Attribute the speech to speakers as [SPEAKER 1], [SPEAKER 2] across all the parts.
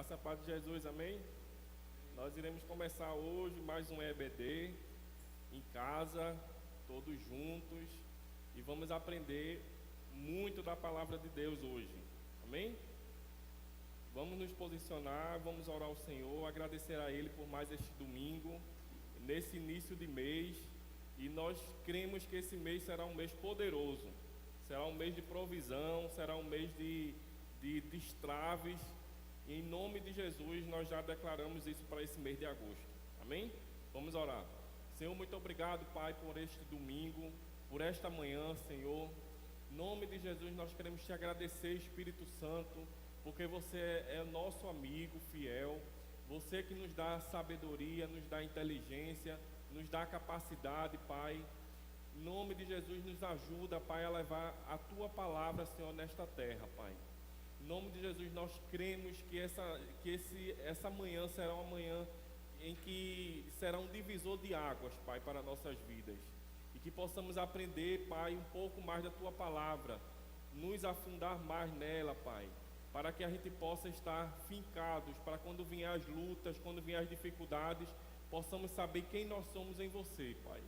[SPEAKER 1] Graça a paz de Jesus, amém? Nós iremos começar hoje mais um EBD em casa, todos juntos, e vamos aprender muito da palavra de Deus hoje, amém? Vamos nos posicionar, vamos orar ao Senhor, agradecer a Ele por mais este domingo, nesse início de mês, e nós cremos que esse mês será um mês poderoso, será um mês de provisão, será um mês de destraves. Em nome de Jesus, nós já declaramos isso para esse mês de agosto. Amém? Vamos orar. Senhor, muito obrigado, Pai, por este domingo, por esta manhã, Senhor. Em nome de Jesus, nós queremos te agradecer, Espírito Santo, porque você é nosso amigo fiel. Você que nos dá sabedoria, nos dá inteligência, nos dá capacidade, Pai. Em nome de Jesus, nos ajuda, Pai, a levar a Tua palavra, Senhor, nesta terra, Pai. Em nome de Jesus, nós cremos que essa manhã será uma manhã em que será um divisor de águas, Pai, para nossas vidas. E que possamos aprender, Pai, um pouco mais da Tua palavra, nos afundar mais nela, Pai, para que a gente possa estar fincados, para quando vier as lutas, quando vier as dificuldades, possamos saber quem nós somos em Você, Pai.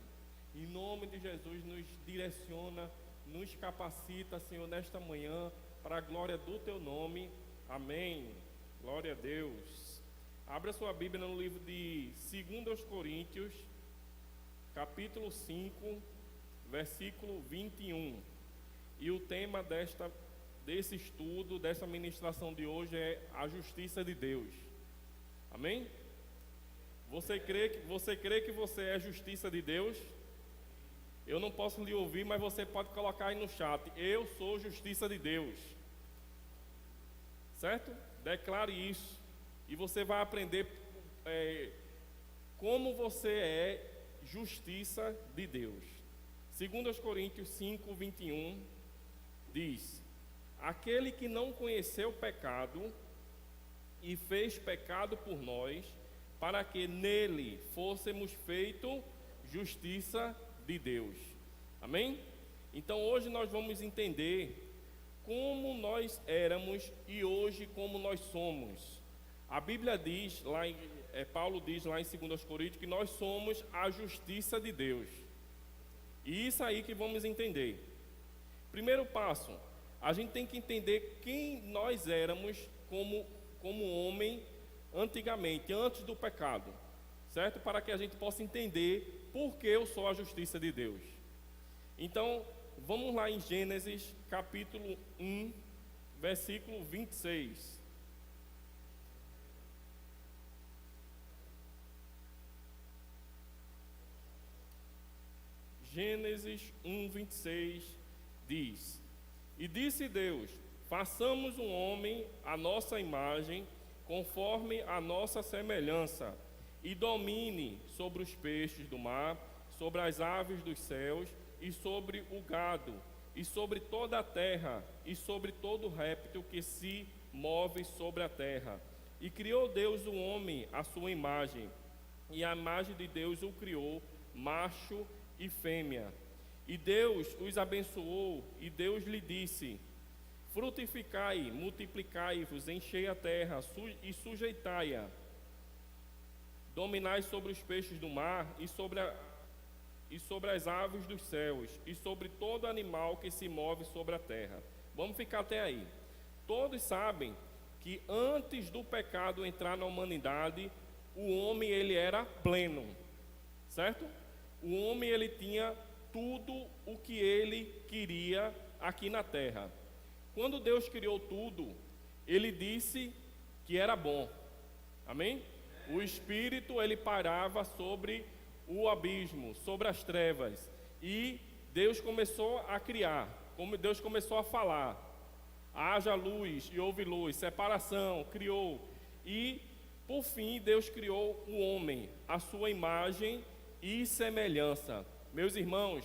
[SPEAKER 1] Em nome de Jesus, nos direciona, nos capacita, Senhor, nesta manhã, para a glória do Teu nome, amém, glória a Deus. Abra sua Bíblia no livro de 2 Coríntios, capítulo 5, versículo 21, e o tema desse estudo, dessa ministração de hoje é a justiça de Deus, amém? Você crê que você é a justiça de Deus? Eu não posso lhe ouvir, mas você pode colocar aí no chat: eu sou justiça de Deus. Certo? Declare isso. E você vai aprender como você é justiça de Deus. 2 Coríntios 5, 21 diz: aquele que não conheceu o pecado e fez pecado por nós, para que nele fôssemos feito justiça de Deus. Amém? Então hoje nós vamos entender como nós éramos e hoje como nós somos. A Bíblia diz, Paulo diz lá em 2 Coríntios, que nós somos a justiça de Deus. E isso aí que vamos entender. Primeiro passo, a gente tem que entender quem nós éramos como homem antigamente, antes do pecado, certo? Para que a gente possa entender por que eu sou a justiça de Deus. Então, vamos lá em Gênesis, capítulo 1, versículo 26. Gênesis 1, 26 diz: e disse Deus: façamos um homem à nossa imagem, conforme a nossa semelhança, e domine sobre os peixes do mar, sobre as aves dos céus, e sobre o gado, e sobre toda a terra, e sobre todo réptil que se move sobre a terra. E criou Deus o homem à sua imagem, e a imagem de Deus o criou, macho e fêmea. E Deus os abençoou, e Deus lhe disse: frutificai, multiplicai-vos, enchei a terra e sujeitai-a. Dominai sobre os peixes do mar e sobre as aves dos céus e sobre todo animal que se move sobre a terra. Vamos ficar até aí. Todos sabem que antes do pecado entrar na humanidade, o homem ele era pleno, certo? O homem ele tinha tudo o que ele queria aqui na terra. Quando Deus criou tudo, Ele disse que era bom. Amém? O Espírito, ele parava sobre o abismo, sobre as trevas. E Deus começou a criar, como Deus começou a falar: haja luz e houve luz, separação, criou. E, por fim, Deus criou o homem, à sua imagem e semelhança. Meus irmãos,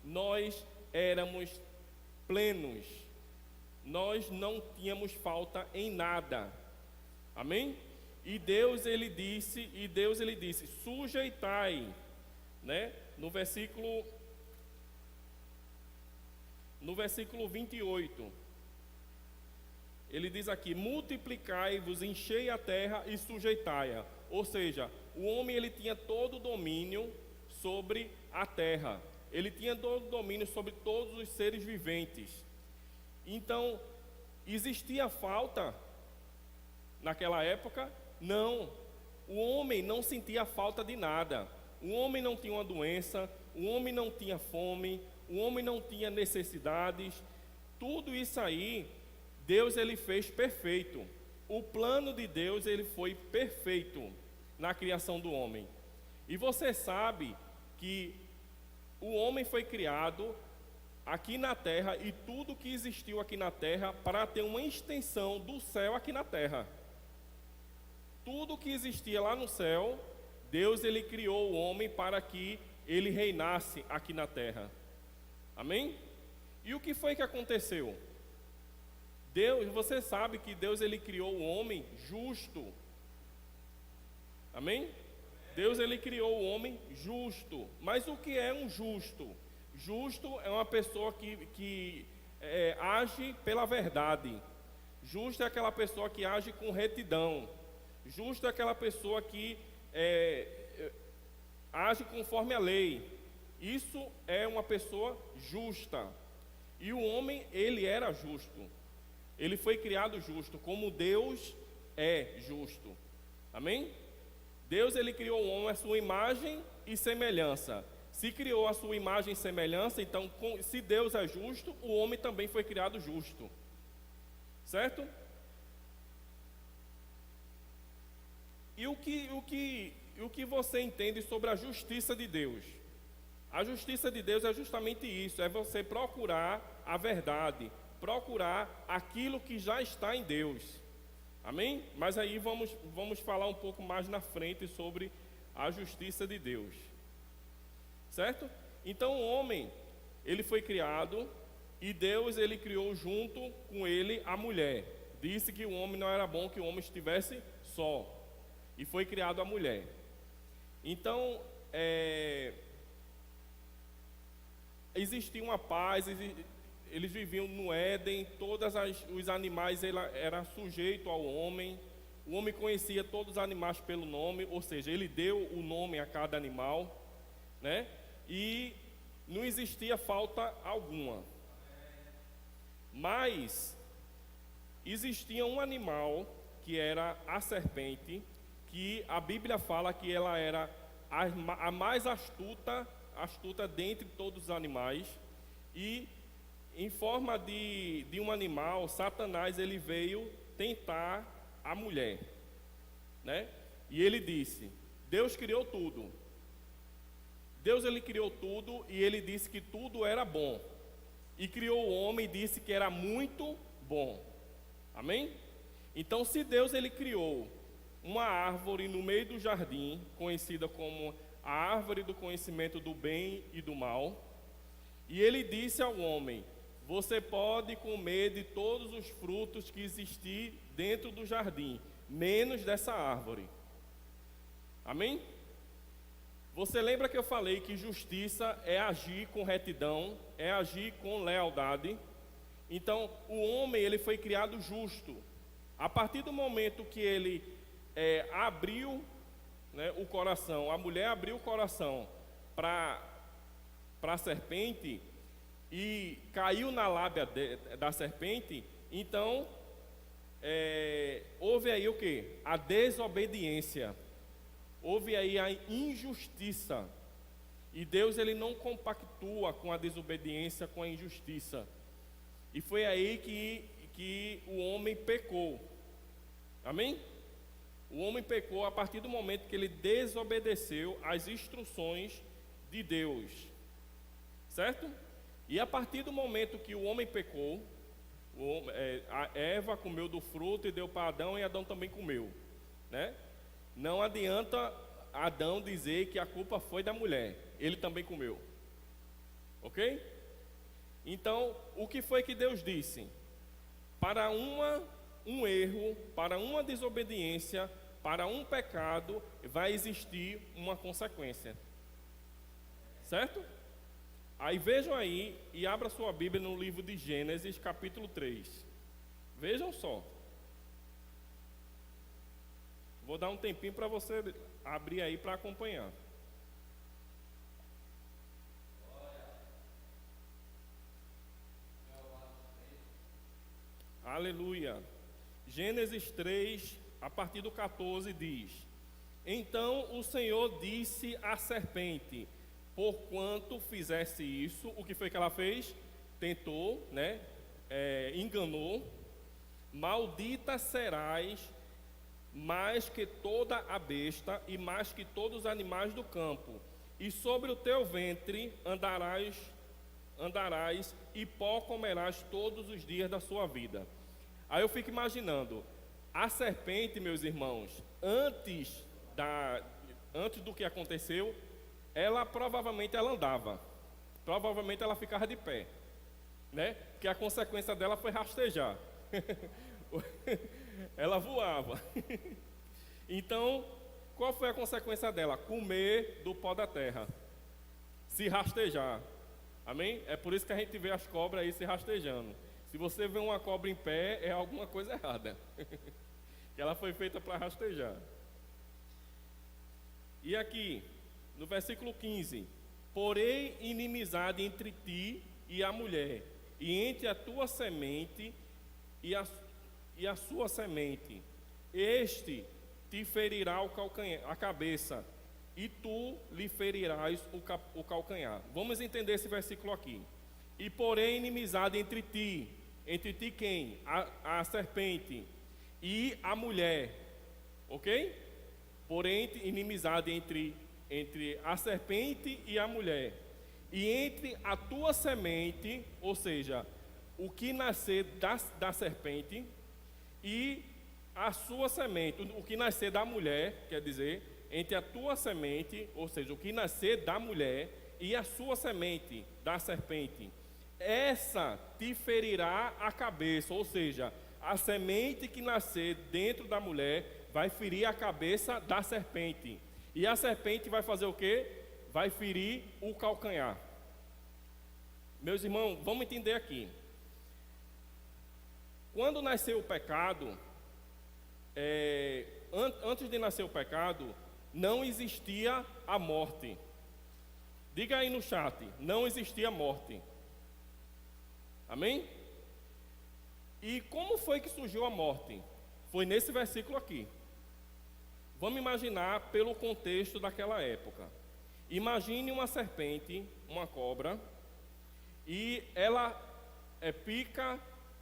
[SPEAKER 1] nós éramos plenos. Nós não tínhamos falta em nada. Amém? E Deus ele disse, sujeitai, né? No versículo 28. ele diz aqui: multiplicai-vos, enchei a terra e sujeitai-a. Ou seja, o homem ele tinha todo o domínio sobre a terra. Ele tinha todo o domínio sobre todos os seres viventes. Então, existia falta naquela época? Não. O homem não sentia falta de nada. O homem não tinha uma doença, o homem não tinha fome, o homem não tinha necessidades. Tudo isso aí, Deus ele fez perfeito. O plano de Deus ele foi perfeito na criação do homem. E você sabe que o homem foi criado aqui na terra e tudo que existiu aqui na terra para ter uma extensão do céu aqui na terra. Tudo que existia lá no céu, Deus ele criou o homem para que ele reinasse aqui na terra. Amém? E o que foi que aconteceu? Deus, você sabe que Deus ele criou o homem justo. Amém? Deus ele criou o homem justo. Mas o que é um justo? Justo é uma pessoa que age pela verdade. Justo é aquela pessoa que age com retidão. Justo é aquela pessoa que age conforme a lei. Isso é uma pessoa justa. E o homem, ele era justo. Ele foi criado justo, como Deus é justo. Amém? Deus, ele criou o homem à sua imagem e semelhança. Se criou a sua imagem e semelhança, então, se Deus é justo, o homem também foi criado justo. Certo? E o que você entende sobre a justiça de Deus? A justiça de Deus é justamente isso, é você procurar a verdade, procurar aquilo que já está em Deus. Amém? Mas aí vamos falar um pouco mais na frente sobre a justiça de Deus. Certo? Então o homem, ele foi criado e Deus ele criou junto com ele a mulher. Disse que o homem não era bom que o homem estivesse só. E foi criado a mulher. Então, existia uma paz, eles viviam no Éden, todos os animais eram sujeitos ao homem. O homem conhecia todos os animais pelo nome, ou seja, ele deu o nome a cada animal, né? E não existia falta alguma. Mas existia um animal que era a serpente, que a Bíblia fala que ela era a mais astuta dentre todos os animais, e em forma de um animal, Satanás ele veio tentar a mulher, né? E ele disse: Deus criou tudo. Deus ele criou tudo e ele disse que tudo era bom. E criou o homem e disse que era muito bom. Amém? Então, se Deus ele criou uma árvore no meio do jardim, conhecida como a árvore do conhecimento do bem e do mal, e ele disse ao homem: você pode comer de todos os frutos que existir dentro do jardim, menos dessa árvore. Amém? Você lembra que eu falei que justiça é agir com retidão, é agir com lealdade? Então, o homem ele foi criado justo. A partir do momento que ele abriu, né, o coração, a mulher abriu o coração para a serpente e caiu na lábia da serpente, então houve aí o que? A desobediência, houve aí a injustiça, e Deus ele não compactua com a desobediência, com a injustiça, e foi aí que o homem pecou. Amém? O homem pecou a partir do momento que ele desobedeceu às instruções de Deus, certo? E a partir do momento que o homem pecou, a Eva comeu do fruto e deu para Adão, e Adão também comeu, né? Não adianta Adão dizer que a culpa foi da mulher, ele também comeu, ok? Então, o que foi que Deus disse? Para um erro, para uma desobediência, para um pecado, vai existir uma consequência, certo? Aí vejam aí, e abra sua Bíblia no livro de Gênesis, capítulo 3. Vejam só. Vou dar um tempinho para você abrir aí para acompanhar. Aleluia. Gênesis 3, a partir do 14, diz: Então o Senhor disse à serpente: Porquanto fizesse isso, o que foi que ela fez? Tentou, né? Enganou. Maldita serás mais que toda a besta e mais que todos os animais do campo, e sobre o teu ventre andarás e pó comerás todos os dias da sua vida. Aí eu fico imaginando, a serpente, meus irmãos, antes do que aconteceu, ela provavelmente ela andava, provavelmente ela ficava de pé, né? Porque a consequência dela foi rastejar. Ela voava. Então, qual foi a consequência dela? Comer do pó da terra, se rastejar. Amém? É por isso que a gente vê as cobras aí se rastejando. Se você vê uma cobra em pé, é alguma coisa errada. Ela foi feita para rastejar. E aqui, no versículo 15: Porém inimizade entre ti e a mulher, e entre a tua semente e a sua semente. Este te ferirá a cabeça, e tu lhe ferirás o calcanhar. Vamos entender esse versículo aqui. E porém inimizade entre ti quem? A serpente e a mulher, ok? Porém inimizade entre a serpente e a mulher, e entre a tua semente, ou seja, o que nascer da serpente, e a sua semente, o que nascer da mulher, quer dizer, entre a tua semente, ou seja, o que nascer da mulher, e a sua semente, da serpente, essa te ferirá a cabeça, ou seja, a semente que nascer dentro da mulher vai ferir a cabeça da serpente, e a serpente vai fazer o quê? Vai ferir o calcanhar. Meus irmãos, vamos entender aqui. Quando nasceu o pecado, antes de nascer o pecado, não existia a morte. Diga aí no chat, não existia morte. Amém? E como foi que surgiu a morte? Foi nesse versículo aqui. Vamos imaginar pelo contexto daquela época. Imagine uma serpente, uma cobra, e ela pica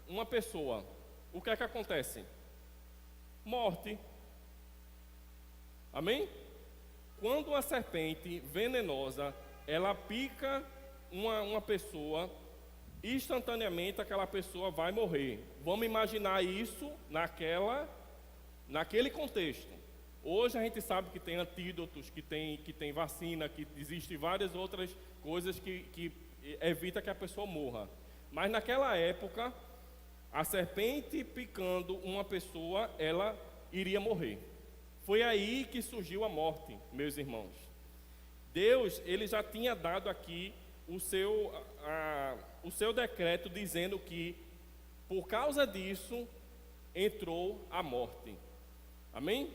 [SPEAKER 1] uma pessoa. O que é que acontece? Morte. Amém? Quando uma serpente venenosa, ela pica uma pessoa, instantaneamente aquela pessoa vai morrer. Vamos imaginar isso naquele contexto. Hoje a gente sabe que tem antídotos, que tem vacina, que existem várias outras coisas que evita que a pessoa morra. Mas naquela época, a serpente picando uma pessoa, ela iria morrer. Foi aí que surgiu a morte, meus irmãos. Deus, ele já tinha dado aqui o seu decreto dizendo que, por causa disso, entrou a morte. Amém?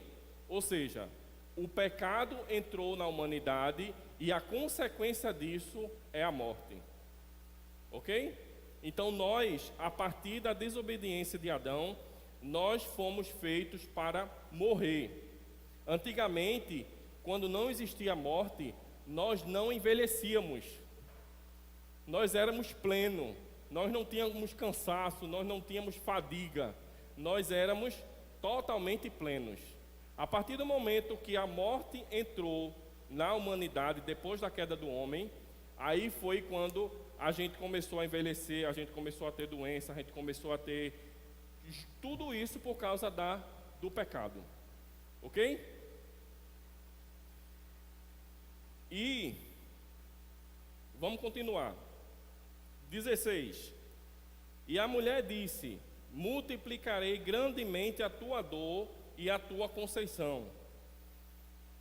[SPEAKER 1] Ou seja, o pecado entrou na humanidade e a consequência disso é a morte. Ok? Então nós, a partir da desobediência de Adão, nós fomos feitos para morrer. Antigamente, quando não existia morte, nós não envelhecíamos. Nós éramos plenos, nós não tínhamos cansaço, nós não tínhamos fadiga. Nós éramos totalmente plenos. A partir do momento que a morte entrou na humanidade, depois da queda do homem, aí foi quando a gente começou a envelhecer, a gente começou a ter doença, a gente começou a ter tudo isso por causa do pecado. Ok? E vamos continuar. 16. E a mulher disse: multiplicarei grandemente a tua dor e a tua conceição.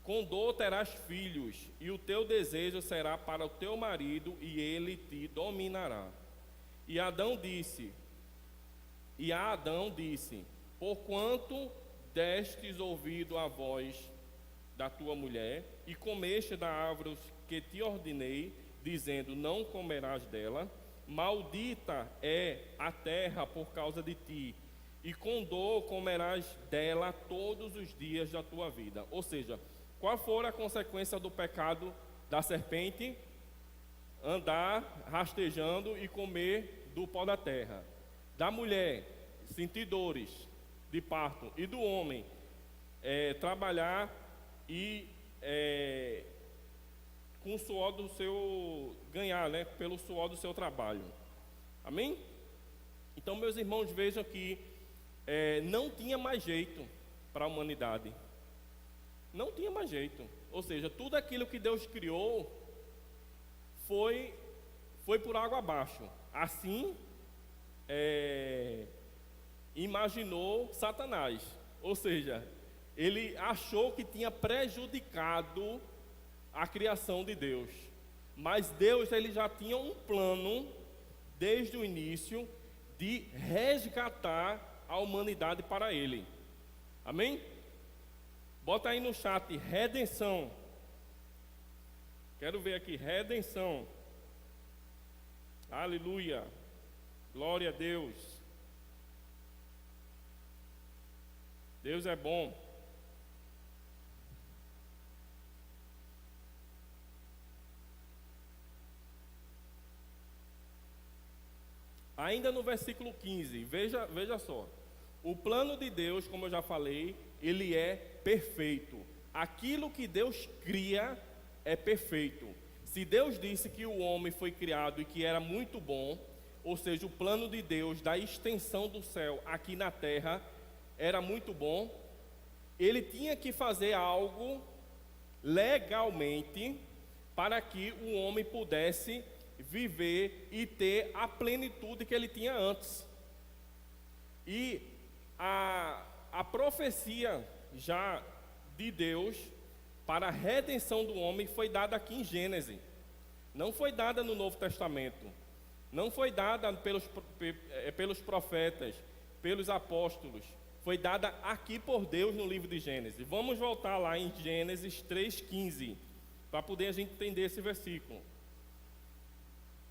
[SPEAKER 1] Com dor terás filhos, e o teu desejo será para o teu marido, e ele te dominará. E Adão disse: E a Adão disse: porquanto destes ouvido a voz da tua mulher, e comeste da árvore que te ordenei, dizendo: não comerás dela, maldita é a terra por causa de ti, e com dor comerás dela todos os dias da tua vida. Ou seja, qual foi a consequência do pecado da serpente? Andar rastejando e comer do pó da terra. Da mulher, sentir dores de parto. E do homem, trabalhar e com o suor do seu, ganhar, né, pelo suor do seu trabalho. Amém? Então, meus irmãos, vejam que não tinha mais jeito para a humanidade. Não tinha mais jeito. Ou seja, tudo aquilo que Deus criou foi por água abaixo. Assim imaginou Satanás. Ou seja, ele achou que tinha prejudicado a criação de Deus. Mas Deus, ele já tinha um plano desde o início de resgatar a humanidade para ele. Amém? Bota aí no chat, redenção. Quero ver aqui, redenção. Aleluia. Glória a Deus. Deus é bom. Ainda no versículo 15, veja só. O plano de Deus, como eu já falei, ele é perfeito. Aquilo que Deus cria é perfeito. Se Deus disse que o homem foi criado e que era muito bom, ou seja, o plano de Deus da extensão do céu aqui na terra era muito bom, ele tinha que fazer algo legalmente para que o homem pudesse viver e ter a plenitude que ele tinha antes. E a profecia já de Deus para a redenção do homem foi dada aqui em Gênesis. Não foi dada no Novo Testamento. Não foi dada pelos profetas, pelos apóstolos. Foi dada aqui por Deus no livro de Gênesis. Vamos voltar lá em Gênesis 3,15, para poder a gente entender esse versículo.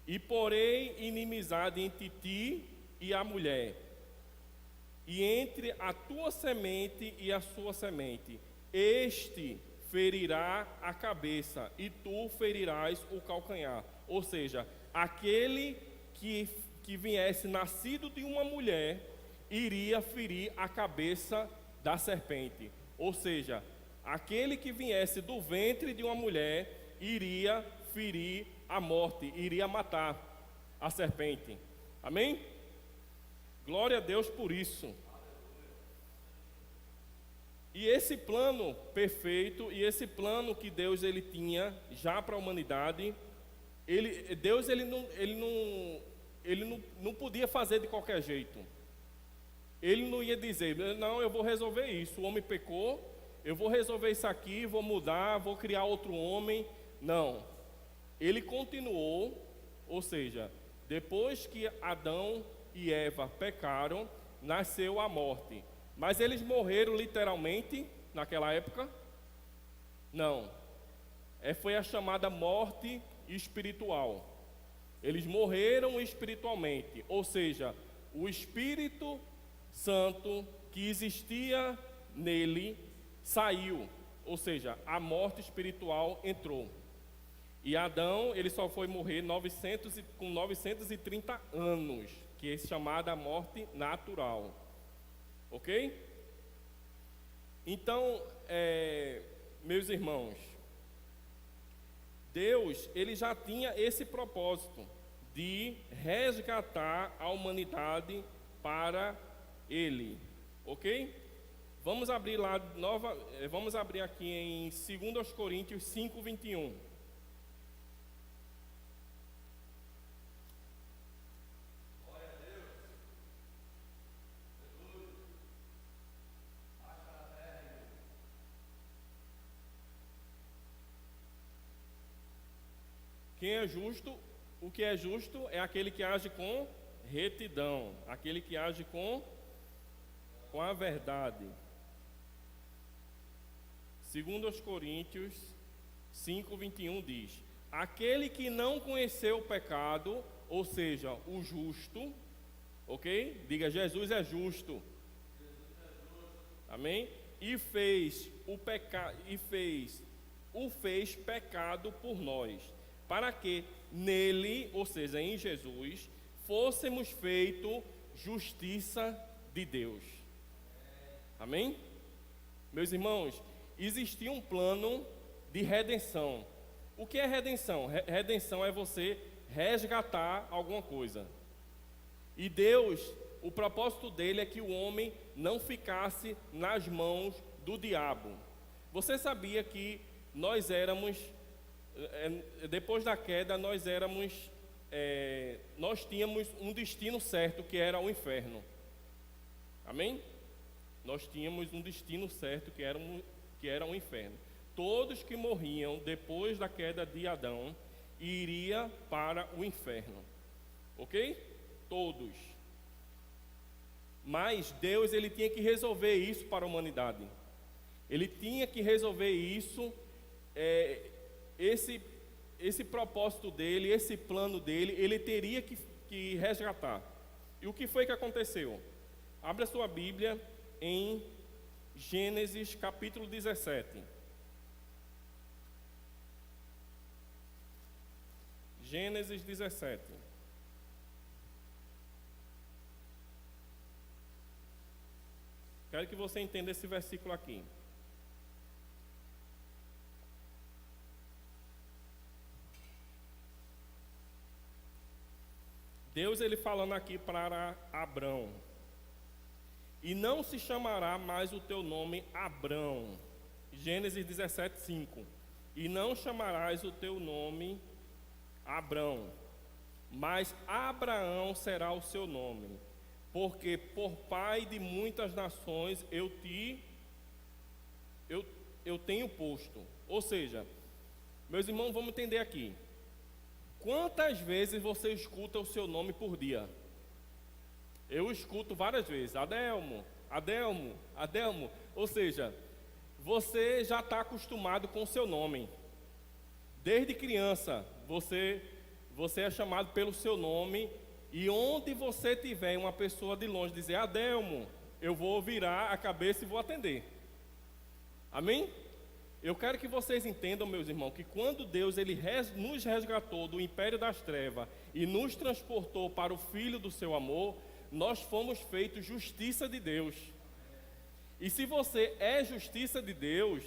[SPEAKER 1] E porém inimizade entre ti e a mulher, e entre a tua semente e a sua semente. Este ferirá a cabeça, e tu ferirás o calcanhar. Ou seja, aquele que viesse nascido de uma mulher, iria ferir a cabeça da serpente. Ou seja, aquele que viesse do ventre de uma mulher, iria ferir a morte, iria matar a serpente. Amém? Glória a Deus por isso. E esse plano perfeito, e esse plano que Deus ele tinha já para a humanidade, Deus ele não podia fazer de qualquer jeito. Ele não ia dizer: não, eu vou resolver isso, o homem pecou, eu vou resolver isso aqui, vou mudar, vou criar outro homem. Não. Ele continuou, ou seja, depois que Adão e Eva pecaram, nasceu a morte. Mas eles morreram literalmente naquela época? Não. Foi a chamada morte espiritual. Eles morreram espiritualmente, ou seja, o Espírito Santo que existia nele saiu, ou seja, a morte espiritual entrou. E Adão, ele só foi morrer com 930 anos, que é chamada morte natural. Ok? Então, meus irmãos, Deus, ele já tinha esse propósito de resgatar a humanidade para ele. Ok? Vamos abrir lá vamos abrir aqui em 2 Coríntios 5:21. Quem é justo, o que é justo é aquele que age com retidão, aquele que age com a verdade. Segundo aos Coríntios 5:21 diz: aquele que não conheceu o pecado, ou seja, o justo, ok? Diga, Jesus é justo. Amém? E fez pecado por nós, para que nele, ou seja, em Jesus, fôssemos feito justiça de Deus. Amém? Meus irmãos, existia um plano de redenção. O que é redenção? Redenção é você resgatar alguma coisa. E Deus, o propósito dele é que o homem não ficasse nas mãos do diabo. Você sabia que nós éramos, depois da queda, nós tínhamos um destino certo, que era o inferno. Amém? Nós tínhamos um destino certo, que era o inferno. Todos que morriam depois da queda de Adão iriam para o inferno. Ok? Todos. Mas Deus, ele tinha que resolver isso para a humanidade. Ele tinha que resolver isso, esse propósito dele, esse plano dele, ele teria que resgatar. E o que foi que aconteceu? Abra sua Bíblia em Gênesis capítulo 17. Gênesis 17. Quero que você entenda esse versículo aqui. Deus, ele falando aqui para Abrão: e não se chamará mais o teu nome Abrão. Gênesis 17:5. E não chamarás o teu nome Abrão, mas Abraão será o seu nome, porque por pai de muitas nações eu tenho posto. Ou seja, meus irmãos, vamos entender aqui. Quantas vezes você escuta o seu nome por dia? Eu escuto várias vezes: Adelmo, Adelmo, Adelmo. Ou seja, você já está acostumado com o seu nome. Desde criança, você é chamado pelo seu nome. E onde você tiver uma pessoa de longe dizer Adelmo, eu vou virar a cabeça e vou atender. Amém? Eu quero que vocês entendam, meus irmãos, que quando Deus ele nos resgatou do império das trevas e nos transportou para o Filho do seu amor, nós fomos feitos justiça de Deus. E se você é justiça de Deus,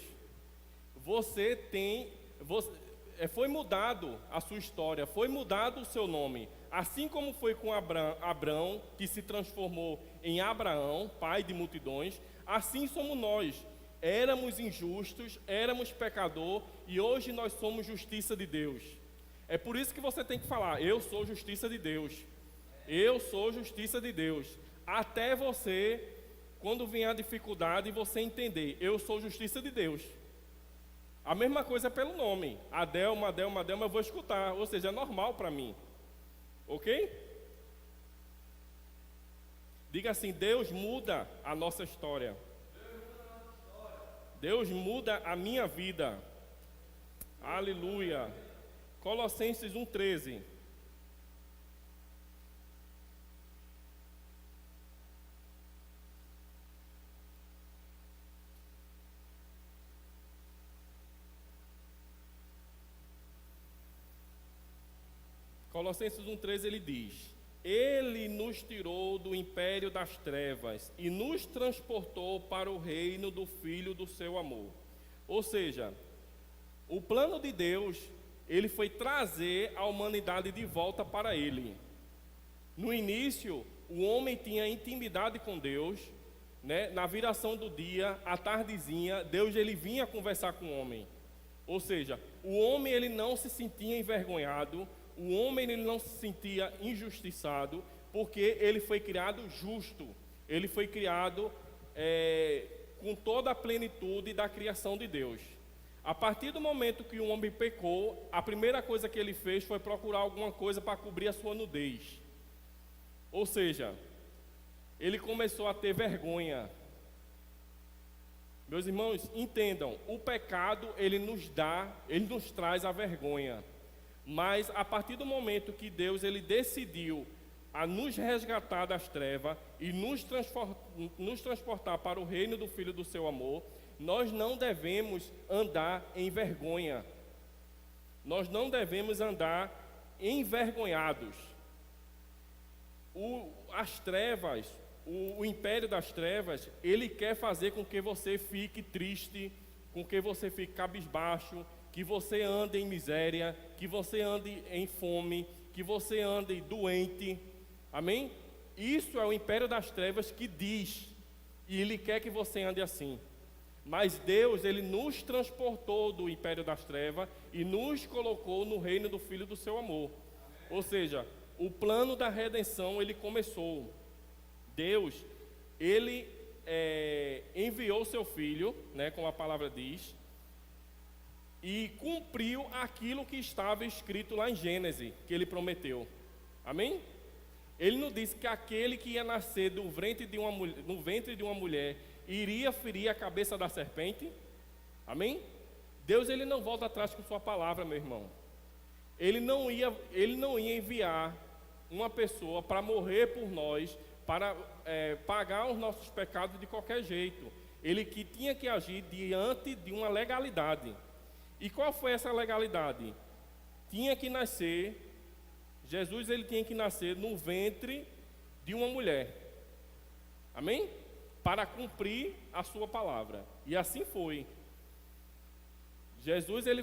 [SPEAKER 1] foi mudado a sua história, foi mudado o seu nome. Assim como foi com Abrão, que se transformou em Abraão, pai de multidões, assim somos nós. Éramos injustos, éramos pecador, e hoje nós somos justiça de Deus. É por isso que você tem que falar: eu sou justiça de Deus. Eu sou justiça de Deus. Até você, quando vier a dificuldade, você entender: eu sou justiça de Deus. A mesma coisa pelo nome: Adelmo, Adelmo, Adelmo, eu vou escutar. Ou seja, é normal para mim. Ok? Diga assim: Deus muda a nossa história. Deus muda a minha vida. Aleluia. Colossenses 1:13. Colossenses 1:13 ele diz: Ele nos tirou do império das trevas e nos transportou para o reino do Filho do seu amor. Ou seja, o plano de Deus, ele foi trazer a humanidade de volta para ele. No início, o homem tinha intimidade com Deus, né? Na viração do dia, à tardezinha, Deus ele vinha conversar com o homem. Ou seja, o homem ele não se sentia envergonhado. O homem ele não se sentia injustiçado, porque ele foi criado justo. Ele foi criado com toda a plenitude da criação de Deus. A partir do momento que o homem pecou, a primeira coisa que ele fez foi procurar alguma coisa para cobrir a sua nudez. Ou seja, ele começou a ter vergonha. Meus irmãos, entendam, o pecado, ele nos traz a vergonha. Mas a partir do momento que Deus, ele decidiu a nos resgatar das trevas e nos transportar para o reino do Filho do seu amor, nós não devemos andar em vergonha. Nós não devemos andar envergonhados. As trevas, o império das trevas, ele quer fazer com que você fique triste, com que você fique cabisbaixo, que você ande em miséria, que você ande em fome, que você ande doente. Amém? Isso é o império das trevas que diz, e ele quer que você ande assim. Mas Deus, ele nos transportou do império das trevas e nos colocou no reino do Filho do seu amor. Ou seja, o plano da redenção, ele começou. Deus, ele enviou seu Filho, né, como a palavra diz, e cumpriu aquilo que estava escrito lá em Gênesis, que ele prometeu. Amém? Ele não disse que aquele que ia nascer no ventre de uma mulher iria ferir a cabeça da serpente. Amém? Deus, ele não volta atrás com sua palavra, meu irmão. Ele não ia enviar uma pessoa para morrer por nós, para pagar os nossos pecados de qualquer jeito. Ele que tinha que agir diante de uma legalidade. E qual foi essa legalidade? Tinha que nascer, Jesus, ele tinha que nascer no ventre de uma mulher. Amém? Para cumprir a sua palavra. E assim foi. Jesus, ele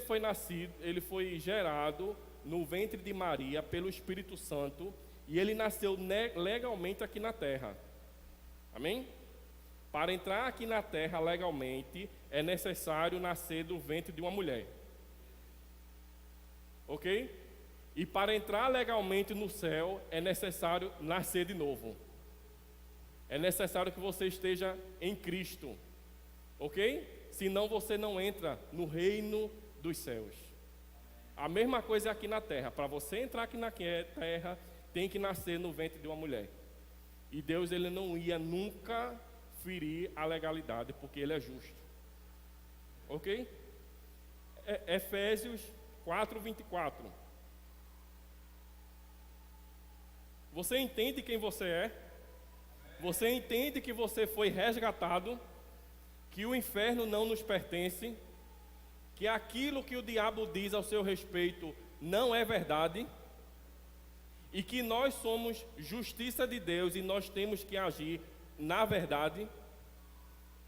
[SPEAKER 1] foi gerado no ventre de Maria pelo Espírito Santo, e ele nasceu legalmente aqui na terra. Amém? Para entrar aqui na terra legalmente, é necessário nascer do ventre de uma mulher. Ok? E para entrar legalmente no céu, é necessário nascer de novo. É necessário que você esteja em Cristo. Ok? Senão você não entra no reino dos céus. A mesma coisa é aqui na terra. Para você entrar aqui na terra, tem que nascer no ventre de uma mulher. E Deus, ele não ia nunca ferir a legalidade, porque ele é justo. Ok? Efésios 4:24. Você entende quem você é? Você entende que você foi resgatado, que o inferno não nos pertence, que aquilo que o diabo diz ao seu respeito não é verdade, e que nós somos justiça de Deus e nós temos que agir na verdade,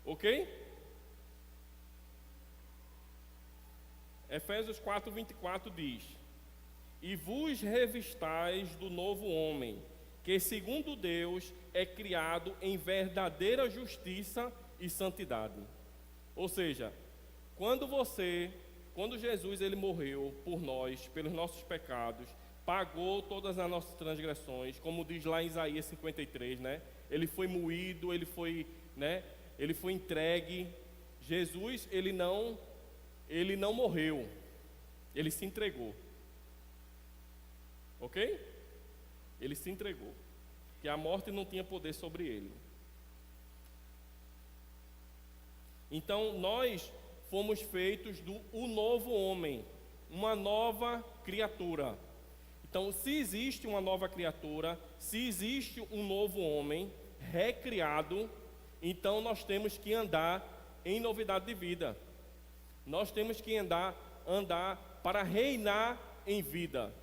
[SPEAKER 1] ok? Efésios 4:24 diz: e vos revistais do novo homem, que segundo Deus é criado em verdadeira justiça e santidade. Ou seja, quando Jesus ele morreu por nós, pelos nossos pecados, pagou todas as nossas transgressões, como diz lá em Isaías 53, né? Ele foi moído, ele foi entregue. Jesus, ele não morreu, ele se entregou. Ok? Ele se entregou, que a morte não tinha poder sobre ele. Então nós fomos feitos o novo homem, uma nova criatura. Então, se existe uma nova criatura, se existe um novo homem recriado, então nós temos que andar em novidade de vida. Nós temos que andar para reinar em vida.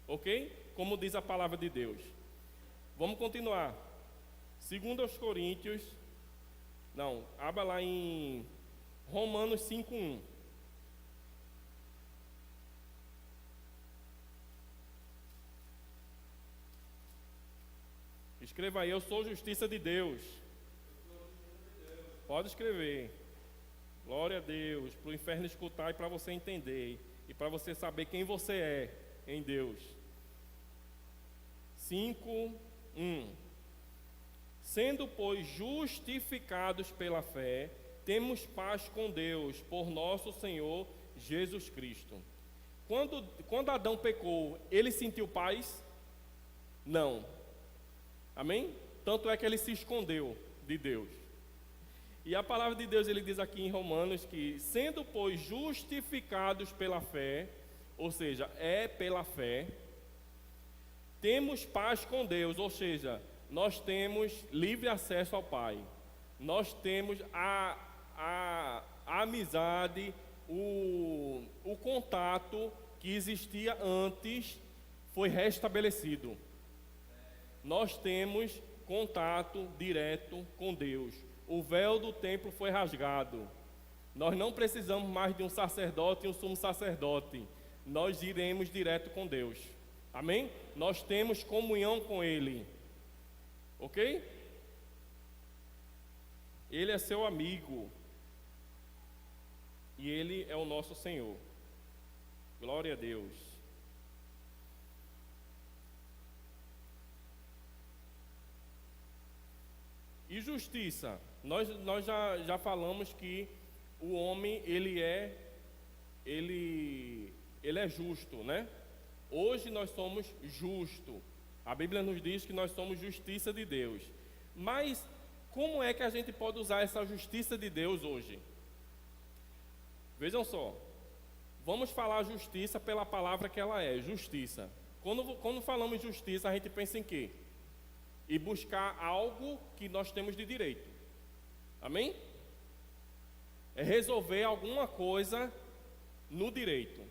[SPEAKER 1] Ok? Como diz a palavra de Deus. Vamos continuar. 2 Coríntios. Não, abra lá em Romanos 5:1. Escreva aí: eu sou justiça de Deus. Pode escrever. Glória a Deus. Para o inferno escutar e para você entender. E para você saber quem você é em Deus. 5:1. Sendo, pois, justificados pela fé, temos paz com Deus, por nosso Senhor Jesus Cristo. Quando Adão pecou, ele sentiu paz? Não. Amém? Tanto é que ele se escondeu de Deus. E a palavra de Deus, ele diz aqui em Romanos que, sendo, pois, justificados pela fé, ou seja, é pela fé, temos paz com Deus, ou seja, nós temos livre acesso ao Pai. Nós temos a amizade, o contato que existia antes foi restabelecido. Nós temos contato direto com Deus. O véu do templo foi rasgado. Nós não precisamos mais de um sacerdote e um sumo sacerdote. Nós iremos direto com Deus. Amém? Nós temos comunhão com Ele. Ok? Ele é seu amigo. E Ele é o nosso Senhor. Glória a Deus. E justiça. Nós já falamos que o homem, ele é justo, né? Hoje nós somos justos. A Bíblia nos diz que nós somos justiça de Deus. Mas como é que a gente pode usar essa justiça de Deus hoje? Vejam só. Vamos falar justiça pela palavra que ela é, justiça. Quando falamos justiça, a gente pensa em quê? E buscar algo que nós temos de direito. Amém? É resolver alguma coisa no direito.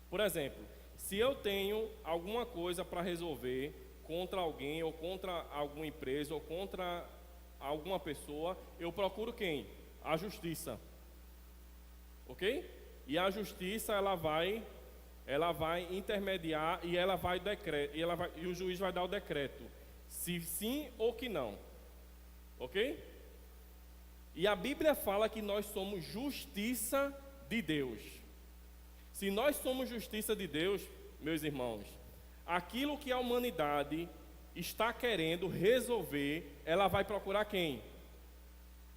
[SPEAKER 1] Por exemplo, se eu tenho alguma coisa para resolver contra alguém, ou contra alguma empresa, ou contra alguma pessoa, eu procuro quem? A justiça. Ok? E a justiça, ela vai intermediar e ela vai e o juiz vai dar o decreto. Se sim ou que não. Ok? E a Bíblia fala que nós somos justiça de Deus. Se nós somos justiça de Deus, meus irmãos, aquilo que a humanidade está querendo resolver, ela vai procurar quem?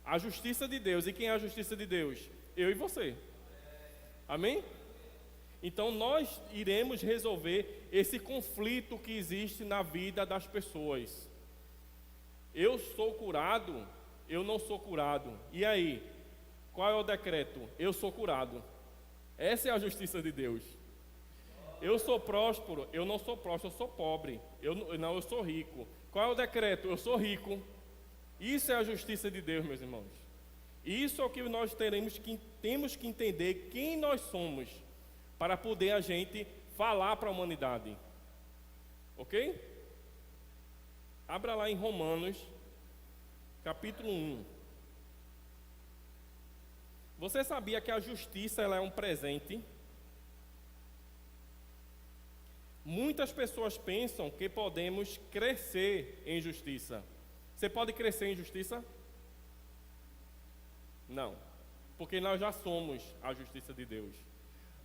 [SPEAKER 1] A justiça de Deus. E quem é a justiça de Deus? Eu e você. Amém? Então nós iremos resolver esse conflito que existe na vida das pessoas. Eu sou curado, eu não sou curado. E aí? Qual é o decreto? Eu sou curado. Essa é a justiça de Deus. Eu sou próspero, eu não sou próspero, eu sou pobre. Eu sou rico. Qual é o decreto? Eu sou rico. Isso é a justiça de Deus, meus irmãos. Isso é o que nós temos que entender quem nós somos, para poder a gente falar para a humanidade. Ok? Abra lá em Romanos, capítulo 1. Você sabia que a justiça, ela é um presente? Muitas pessoas pensam que podemos crescer em justiça. Você pode crescer em justiça? Não, porque nós já somos a justiça de Deus.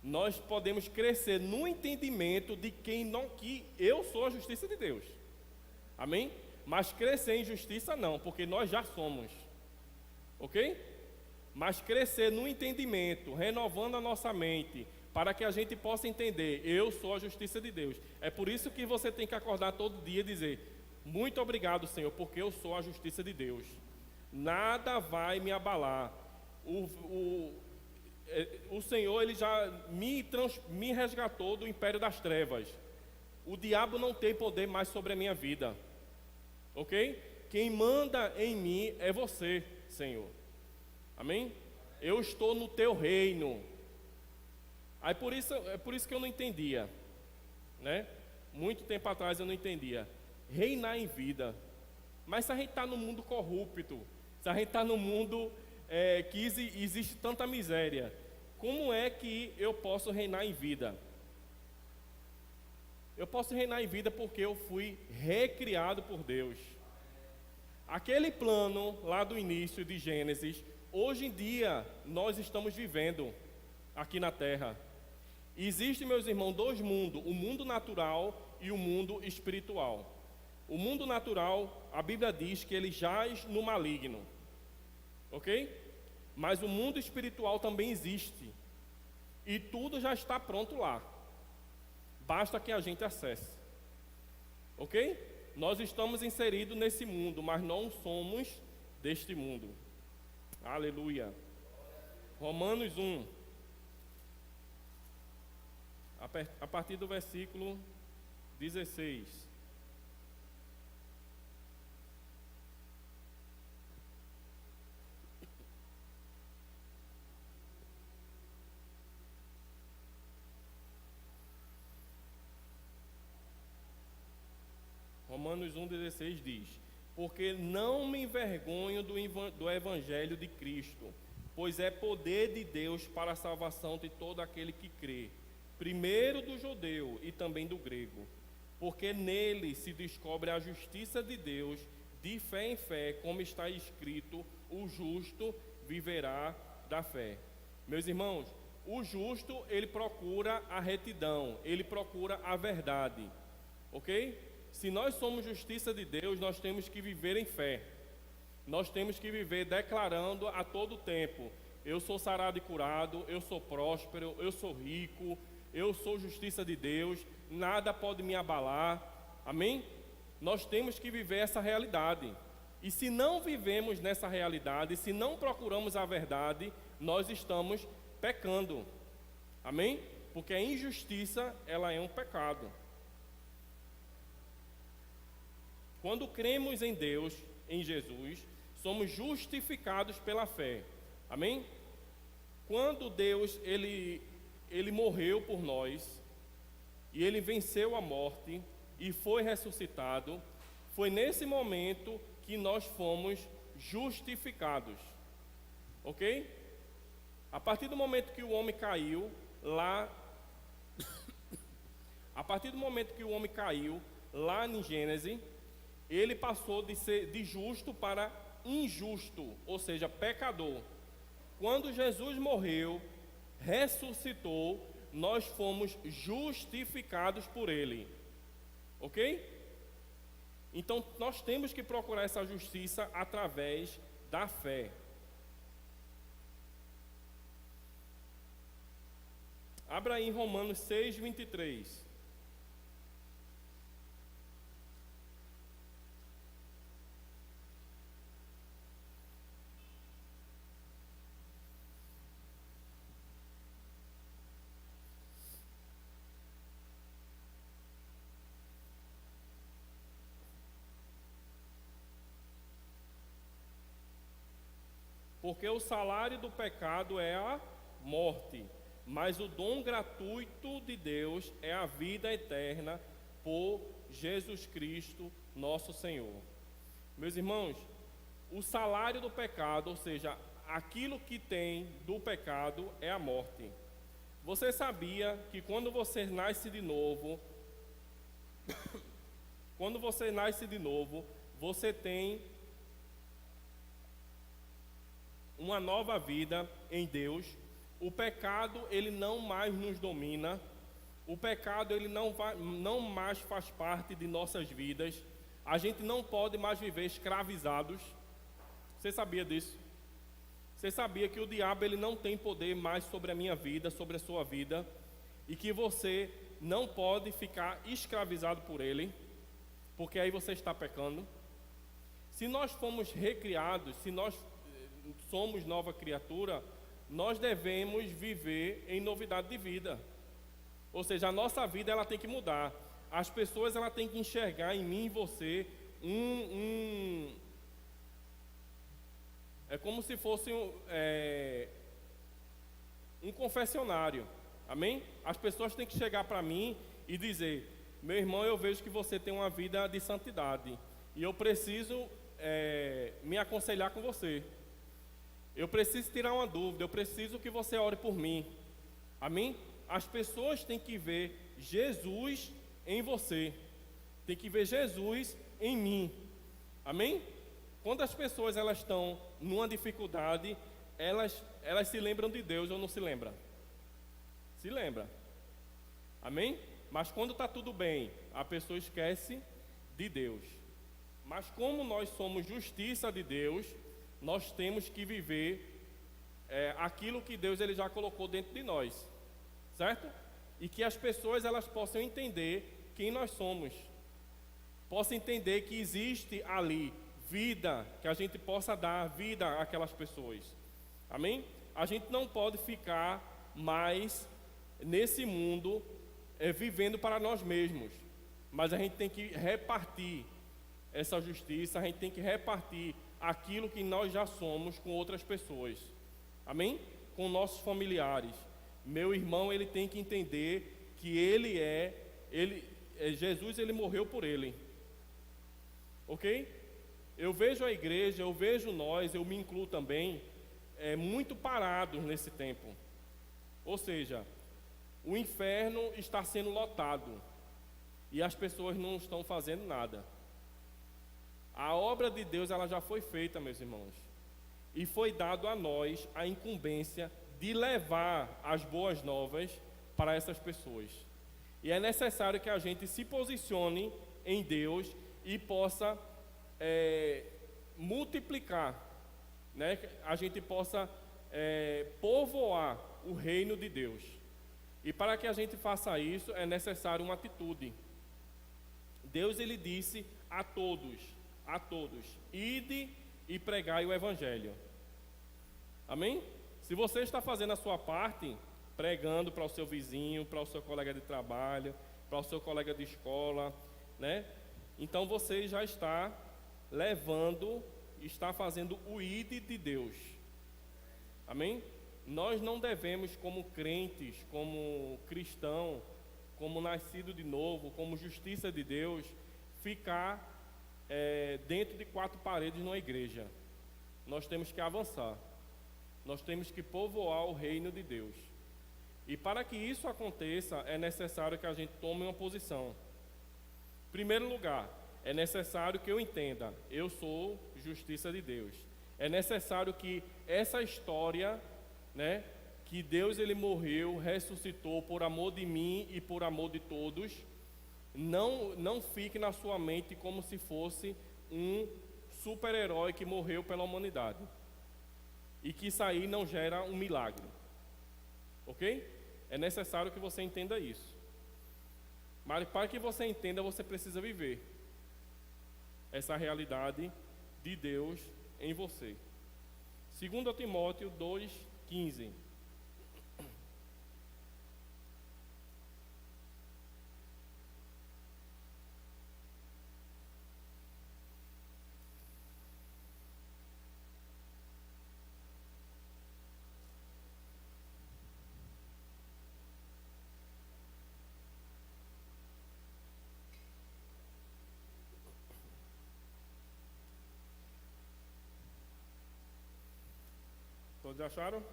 [SPEAKER 1] Nós podemos crescer no entendimento de que eu sou a justiça de Deus. Amém? Mas crescer em justiça não, porque nós já somos. Ok? Mas crescer no entendimento, renovando a nossa mente, para que a gente possa entender, eu sou a justiça de Deus. É por isso que você tem que acordar todo dia e dizer, muito obrigado, Senhor, porque eu sou a justiça de Deus. Nada vai me abalar. O Senhor, Ele já me resgatou do império das trevas. O diabo não tem poder mais sobre a minha vida. Ok? Quem manda em mim é você, Senhor. Amém? Eu estou no teu reino. Aí é por isso que eu não entendia, né? Muito tempo atrás eu não entendia. Reinar em vida. Mas se a gente está no mundo corrupto, se a gente está no mundo que existe tanta miséria, como é que eu posso reinar em vida? Eu posso reinar em vida porque eu fui recriado por Deus. Aquele plano lá do início de Gênesis, hoje em dia nós estamos vivendo aqui na terra. Existem, meus irmãos, dois mundos, o mundo natural e o mundo espiritual. O mundo natural, a Bíblia diz que ele jaz no maligno. Ok? Mas o mundo espiritual também existe. E tudo já está pronto lá. Basta que a gente acesse. Ok? Nós estamos inseridos nesse mundo, mas não somos deste mundo. Aleluia. Romanos 1, a partir do versículo 16. Romanos 1,16 diz: porque não me envergonho do evangelho de Cristo, pois é poder de Deus para a salvação de todo aquele que crê, primeiro do judeu e também do grego, porque nele se descobre a justiça de Deus, de fé em fé, como está escrito: o justo viverá da fé. Meus irmãos, o justo, ele procura a retidão, ele procura a verdade, ok? Se nós somos justiça de Deus, nós temos que viver em fé. Nós temos que viver declarando a todo tempo: eu sou sarado e curado, eu sou próspero, eu sou rico, eu sou justiça de Deus, nada pode me abalar. Amém? Nós temos que viver essa realidade. E se não vivemos nessa realidade, se não procuramos a verdade, nós estamos pecando. Amém? Porque a injustiça, ela é um pecado. Quando cremos em Deus, em Jesus, somos justificados pela fé. Amém? Quando Deus, ele morreu por nós, e Ele venceu a morte, e foi ressuscitado, foi nesse momento que nós fomos justificados. Ok? A partir do momento que o homem caiu, lá em Gênesis, ele passou de ser de justo para injusto, ou seja, pecador. Quando Jesus morreu, ressuscitou, nós fomos justificados por Ele. Ok? Então, nós temos que procurar essa justiça através da fé. Abra aí em Romanos 6:23. Porque o salário do pecado é a morte, mas o dom gratuito de Deus é a vida eterna por Jesus Cristo, nosso Senhor. Meus irmãos, o salário do pecado, ou seja, aquilo que tem do pecado é a morte. Você sabia que quando você nasce de novo, você tem uma nova vida em Deus? O pecado, ele não mais nos domina. O pecado, ele não mais faz parte de nossas vidas. A gente não pode mais viver escravizados. Você sabia disso? Você sabia que o diabo, ele não tem poder mais sobre a minha vida, sobre a sua vida, e que você não pode ficar escravizado por ele, porque aí você está pecando? Se nós fomos recriados, se nós somos nova criatura, nós devemos viver em novidade de vida. Ou seja, a nossa vida, ela tem que mudar. As pessoas, ela tem que enxergar em mim e você é como se fosse um confessionário. Amém? As pessoas têm que chegar para mim e dizer: meu irmão, eu vejo que você tem uma vida de santidade, e eu preciso me aconselhar com você. Eu preciso tirar uma dúvida, eu preciso que você ore por mim. Amém? As pessoas têm que ver Jesus em você, tem que ver Jesus em mim. Amém? Quando as pessoas, elas estão numa dificuldade, elas se lembram de Deus ou não se lembram? Se lembra. Amém? Mas quando está tudo bem, a pessoa esquece de Deus. Mas como nós somos justiça de Deus, nós temos que viver aquilo que Deus, ele já colocou dentro de nós, certo? E que as pessoas, elas possam entender quem nós somos. possa entender que existe ali vida, que a gente possa dar vida àquelas pessoas. Amém? A gente não pode ficar mais nesse mundo vivendo para nós mesmos, mas a gente tem que repartir essa justiça, a gente tem que repartir aquilo que nós já somos com outras pessoas. Amém? Com nossos familiares. Meu irmão, ele tem que entender que Jesus, ele morreu por ele. Ok? Eu vejo a igreja, eu vejo nós, eu me incluo também, muito parados nesse tempo. Ou seja, o inferno está sendo lotado e as pessoas não estão fazendo nada. A obra de Deus, ela já foi feita, meus irmãos, e foi dado a nós a incumbência de levar as boas novas para essas pessoas. E é necessário que a gente se posicione em Deus e possa multiplicar, né? A gente possa povoar o reino de Deus. E para que a gente faça isso, é necessário uma atitude. Deus, ele disse a todos, ide e pregai o evangelho. Amém? Se você está fazendo a sua parte, pregando para o seu vizinho, para o seu colega de trabalho, para o seu colega de escola, né? Então você já está está fazendo o ide de Deus. Amém? Nós não devemos, como crentes, como cristão, como nascido de novo, como justiça de Deus, ficar dentro de quatro paredes numa igreja. Nós temos que avançar. Nós temos que povoar o reino de Deus. E para que isso aconteça, é necessário que a gente tome uma posição. Em primeiro lugar, é necessário que eu entenda, eu sou justiça de Deus. É necessário que essa história, né, que Deus, ele morreu, ressuscitou por amor de mim e por amor de todos, não fique na sua mente como se fosse um super-herói que morreu pela humanidade. E que isso aí não gera um milagre. Ok? É necessário que você entenda isso. Mas para que você entenda, você precisa viver essa realidade de Deus em você. 2 Timóteo 2,15. Todos acharam?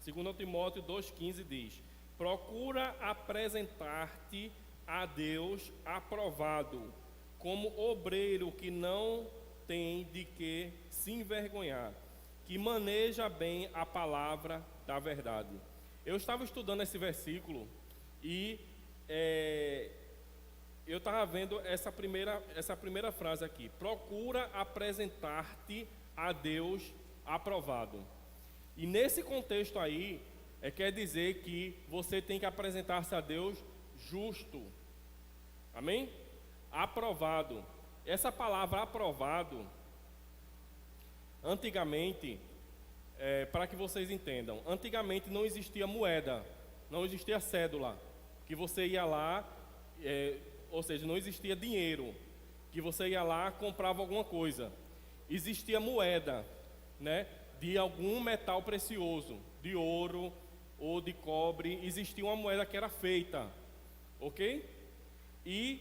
[SPEAKER 1] 2 Timóteo 2,15 diz: procura apresentar-te a Deus aprovado, como obreiro que não tem de que se envergonhar, que maneja bem a palavra da verdade. Eu estava estudando esse versículo e eu estava vendo essa primeira frase aqui: procura apresentar-te a Deus aprovado. E nesse contexto aí, quer dizer que você tem que apresentar-se a Deus justo. Amém? Aprovado. Essa palavra aprovado, antigamente, para que vocês entendam, antigamente não existia moeda, não existia cédula, que você ia lá, ou seja, não existia dinheiro, que você ia lá e comprava alguma coisa. Existia moeda, né? De algum metal precioso, de ouro ou de cobre. Existia uma moeda que era feita, ok? E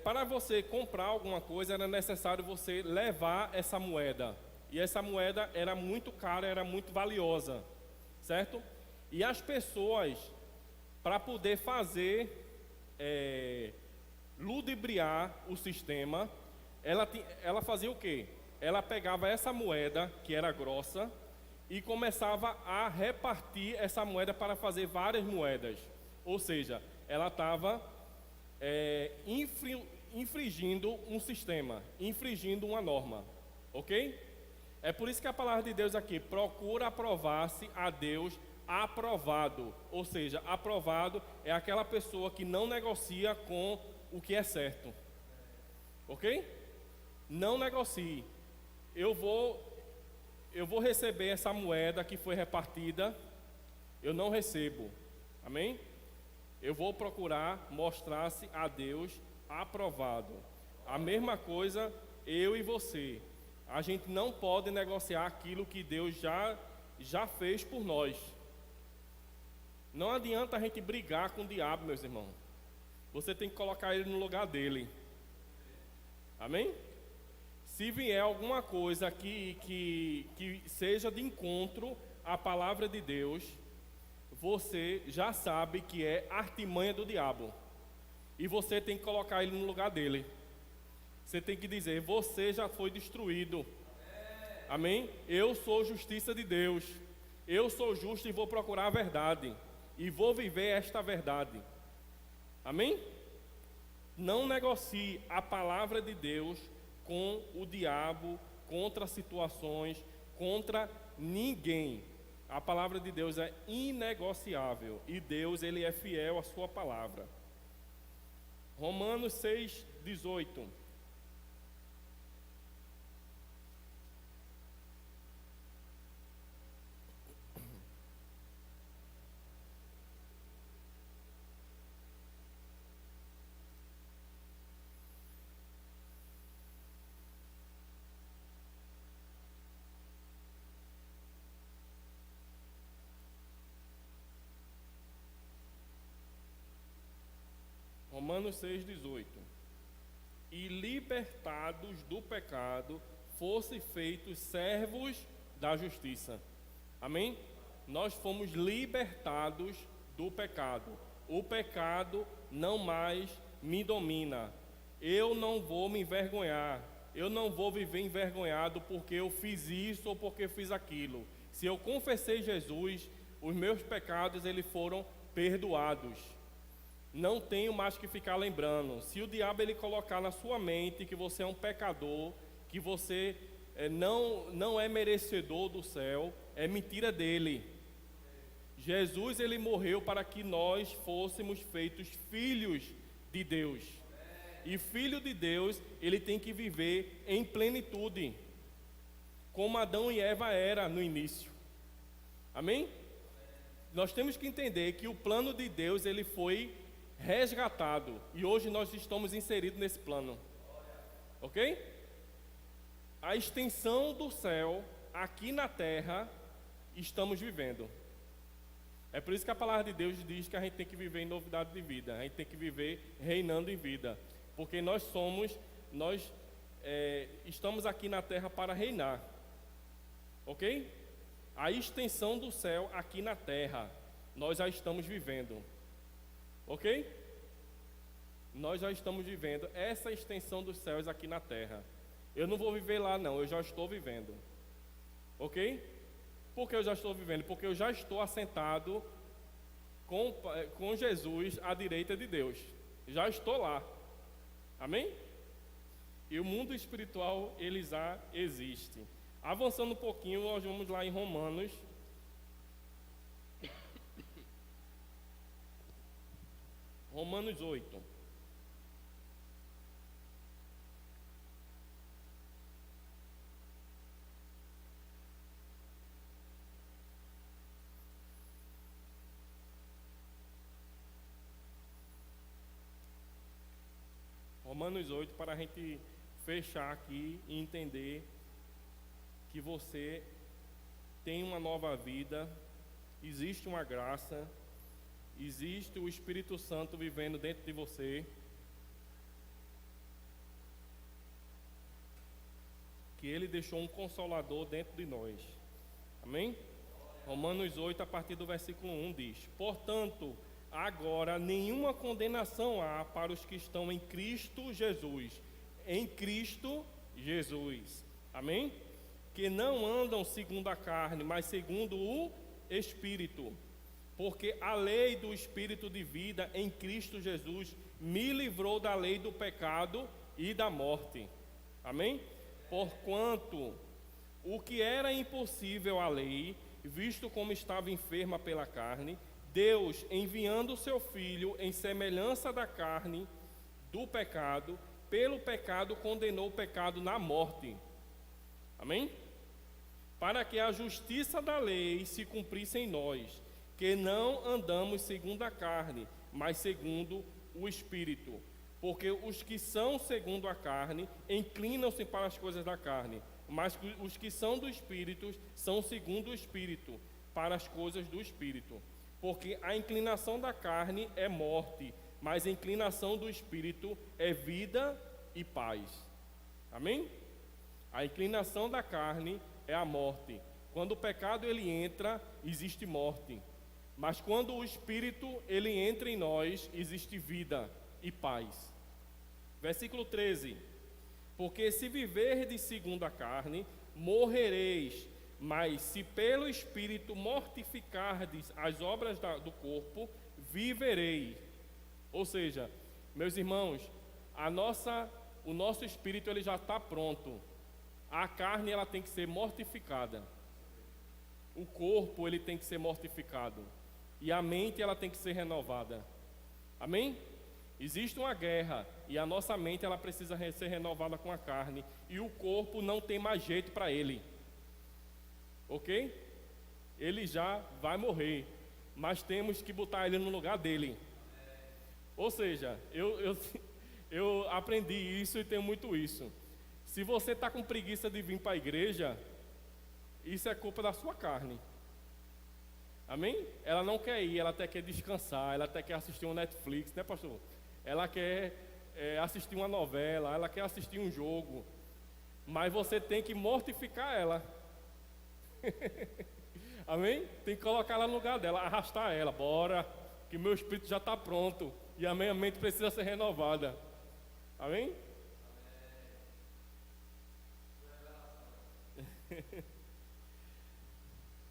[SPEAKER 1] para você comprar alguma coisa era necessário você levar essa moeda. E essa moeda era muito cara, era muito valiosa, certo? E as pessoas, para poder fazer ludibriar o sistema, ela fazia o quê? Ela pegava essa moeda, que era grossa, e começava a repartir essa moeda para fazer várias moedas. Ou seja, ela estava infringindo um sistema, infringindo uma norma. Ok? É por isso que a palavra de Deus aqui, procura aprovar-se a Deus aprovado. Ou seja, aprovado é aquela pessoa que não negocia com o que é certo. Ok? Não negocie. Eu vou receber essa moeda que foi repartida. Eu não recebo. Amém? Eu vou procurar mostrar-se a Deus aprovado. A mesma coisa eu e você. A gente não pode negociar aquilo que Deus já fez por nós. Não adianta a gente brigar com o diabo, meus irmãos. Você tem que colocar ele no lugar dele. Amém? Se vier alguma coisa que seja de encontro à palavra de Deus, você já sabe que é artimanha do diabo. E você tem que colocar ele no lugar dele. Você tem que dizer: você já foi destruído. Amém? Eu sou justiça de Deus. Eu sou justo e vou procurar a verdade. E vou viver esta verdade. Amém? Não negocie a palavra de Deus com o diabo, contra situações, contra ninguém. A palavra de Deus é inegociável. E Deus, Ele é fiel à sua palavra. Romanos 6:18. Romanos 6:18. E libertados do pecado, fossem feitos servos da justiça. Amém? Nós fomos libertados do pecado. O pecado não mais me domina. Eu não vou me envergonhar. Eu não vou viver envergonhado porque eu fiz isso ou porque fiz aquilo. Se eu confessei Jesus, os meus pecados eles foram perdoados. Não tenho mais que ficar lembrando. Se o diabo ele colocar na sua mente que você é um pecador, que você não é merecedor do céu, é mentira dele. Jesus ele morreu para que nós fôssemos feitos filhos de Deus. E filho de Deus, ele tem que viver em plenitude, como Adão e Eva era no início. Amém? Nós temos que entender que o plano de Deus ele foi resgatado e hoje nós estamos inseridos nesse plano. Ok? A extensão do céu aqui na terra estamos vivendo. É por isso que a palavra de Deus diz que a gente tem que viver em novidade de vida. A gente tem que viver reinando em vida. Porque nós estamos aqui na terra para reinar. Ok? A extensão do céu aqui na terra, nós já estamos vivendo. Ok? Nós já estamos vivendo essa extensão dos céus aqui na terra. Eu não vou viver lá não, eu já estou vivendo. Ok? Por que eu já estou vivendo? Porque eu já estou assentado com Jesus à direita de Deus. Já estou lá. Amém? E o mundo espiritual, ele já existe. Avançando um pouquinho, nós vamos lá em Romanos. Romanos 8. Romanos 8, para a gente fechar aqui e entender que você tem uma nova vida, existe uma graça, existe o Espírito Santo vivendo dentro de você, que Ele deixou um Consolador dentro de nós. Amém? Romanos 8, a partir do versículo 1 diz: portanto, agora nenhuma condenação há para os que estão em Cristo Jesus. Em Cristo Jesus. Amém? Que não andam segundo a carne, mas segundo o Espírito. Porque a lei do Espírito de vida em Cristo Jesus me livrou da lei do pecado e da morte. Amém? Porquanto o que era impossível à lei, visto como estava enferma pela carne, Deus, enviando o seu Filho em semelhança da carne do pecado, pelo pecado condenou o pecado na morte. Amém? Para que a justiça da lei se cumprisse em nós, que não andamos segundo a carne, mas segundo o Espírito. Porque os que são segundo a carne inclinam-se para as coisas da carne, mas os que são do Espírito são segundo o Espírito, para as coisas do Espírito. Porque a inclinação da carne é morte, mas a inclinação do Espírito é vida e paz. Amém? A inclinação da carne é a morte. Quando o pecado ele entra, existe morte. Mas quando o Espírito ele entra em nós, existe vida e paz. Versículo 13. Porque se viverdes segundo a carne, morrereis. Mas se pelo Espírito mortificardes as obras do corpo, viverei. Ou seja, meus irmãos, o nosso espírito ele já está pronto. A carne ela tem que ser mortificada. O corpo ele tem que ser mortificado. E a mente ela tem que ser renovada. Amém? Existe uma guerra e a nossa mente ela precisa ser renovada com a carne. E o corpo não tem mais jeito para ele. Ok? Ele já vai morrer, mas temos que botar ele no lugar dele. Ou seja, eu aprendi isso e tenho muito isso. Se você está com preguiça de vir para a igreja, isso é culpa da sua carne. Amém? Ela não quer ir, ela até quer descansar, ela até quer assistir um Netflix, né, pastor? Ela quer assistir uma novela, ela quer assistir um jogo, mas você tem que mortificar ela. Amém? Tem que colocar ela no lugar dela, arrastar ela, bora, que meu espírito já está pronto e a minha mente precisa ser renovada. Amém?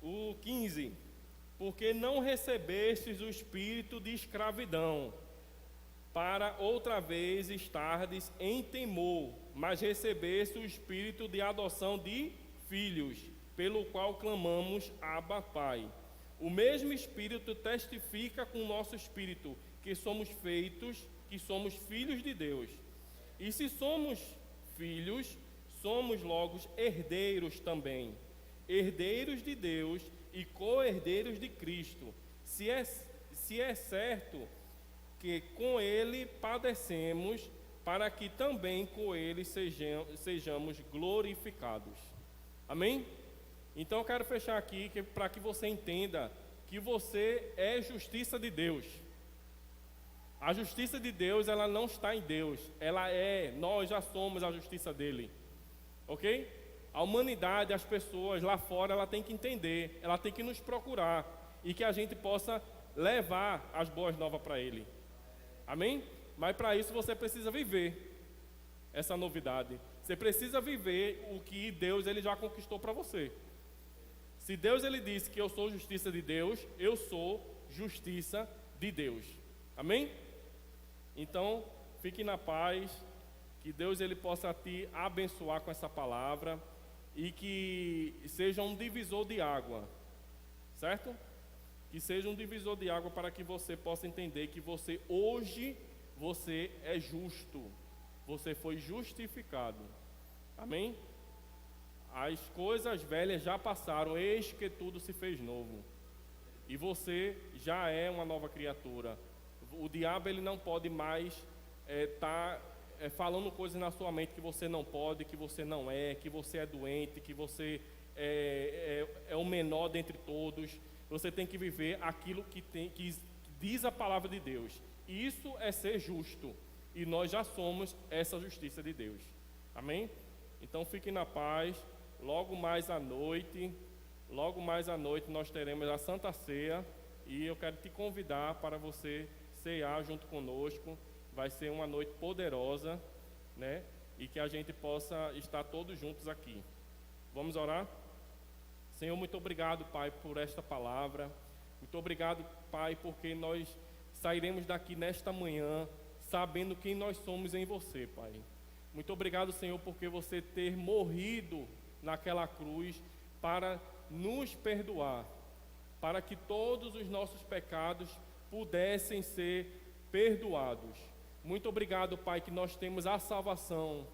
[SPEAKER 1] O 15. Porque não recebestes o espírito de escravidão, para outra vez estardes em temor, mas recebeste o espírito de adoção de filhos, pelo qual clamamos, Abba, Pai. O mesmo Espírito testifica com o nosso espírito que somos filhos de Deus. E se somos filhos, somos logo herdeiros também, herdeiros de Deus e co-herdeiros de Cristo, se é certo que com Ele padecemos, para que também com Ele sejamos glorificados. Amém? Então eu quero fechar aqui para que você entenda que você é justiça de Deus. A justiça de Deus, ela não está em Deus, nós já somos a justiça dele. Ok? A humanidade, as pessoas lá fora, ela tem que entender, ela tem que nos procurar e que a gente possa levar as boas novas para ele. Amém? Mas para isso você precisa viver essa novidade. Você precisa viver o que Deus ele já conquistou para você. Se Deus ele disse que eu sou justiça de Deus, eu sou justiça de Deus. Amém? Então, fique na paz, que Deus ele possa te abençoar com essa palavra e que seja um divisor de água, certo? Que seja um divisor de água para que você possa entender que hoje você é justo, você foi justificado. Amém? As coisas velhas já passaram, eis que tudo se fez novo. E você já é uma nova criatura. O diabo ele não pode mais estar falando coisas na sua mente que você não pode, que você não é, que você é doente, que você é o menor dentre todos. Você tem que viver aquilo que diz a palavra de Deus. E isso é ser justo. E nós já somos essa justiça de Deus. Amém? Então fiquem na paz. Logo mais à noite nós teremos a Santa Ceia. E eu quero te convidar para você ceiar junto conosco. Vai ser uma noite poderosa, né? E que a gente possa estar todos juntos aqui. Vamos orar? Senhor, muito obrigado, Pai, por esta palavra. Muito obrigado, Pai, porque nós sairemos daqui nesta manhã sabendo quem nós somos em você, Pai. Muito obrigado, Senhor, porque você ter morrido naquela cruz para nos perdoar, para que todos os nossos pecados pudessem ser perdoados. Muito obrigado, Pai, que nós temos a salvação,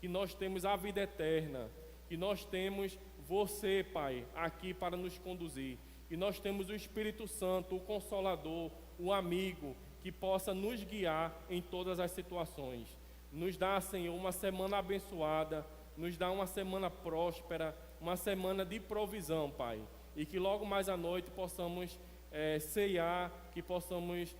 [SPEAKER 1] que nós temos a vida eterna, que nós temos você, Pai, aqui para nos conduzir. E nós temos o Espírito Santo, o Consolador, o amigo, que possa nos guiar em todas as situações. Nos dá, Senhor, uma semana abençoada, nos dá uma semana próspera, uma semana de provisão, Pai. E que logo mais à noite possamos ceiar, que possamos,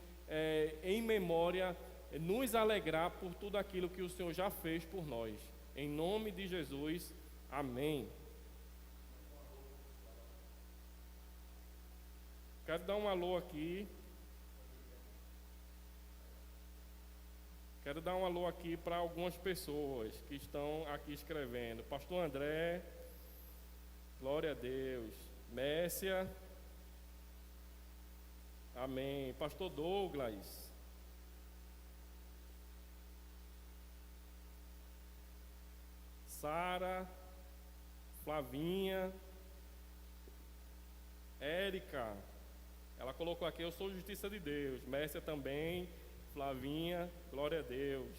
[SPEAKER 1] em memória, nos alegrar por tudo aquilo que o Senhor já fez por nós. Em nome de Jesus, amém. Quero dar um alô aqui. Quero dar um alô aqui para algumas pessoas que estão aqui escrevendo. Pastor André, glória a Deus. Messia, amém. Pastor Douglas, Sara, Flavinha, Érica, ela colocou aqui, eu sou justiça de Deus. Messia também, Flavinha, glória a Deus.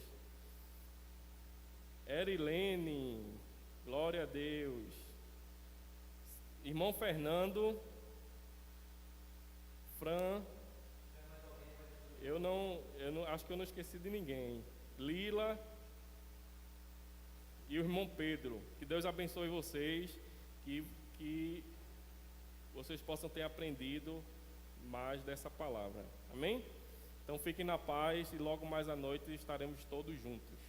[SPEAKER 1] Erilene, glória a Deus. Irmão Fernando, Fran, eu não acho que eu não esqueci de ninguém. Lila e o irmão Pedro. Que Deus abençoe vocês, que vocês possam ter aprendido mais dessa palavra. Amém? Então fiquem na paz e logo mais à noite estaremos todos juntos.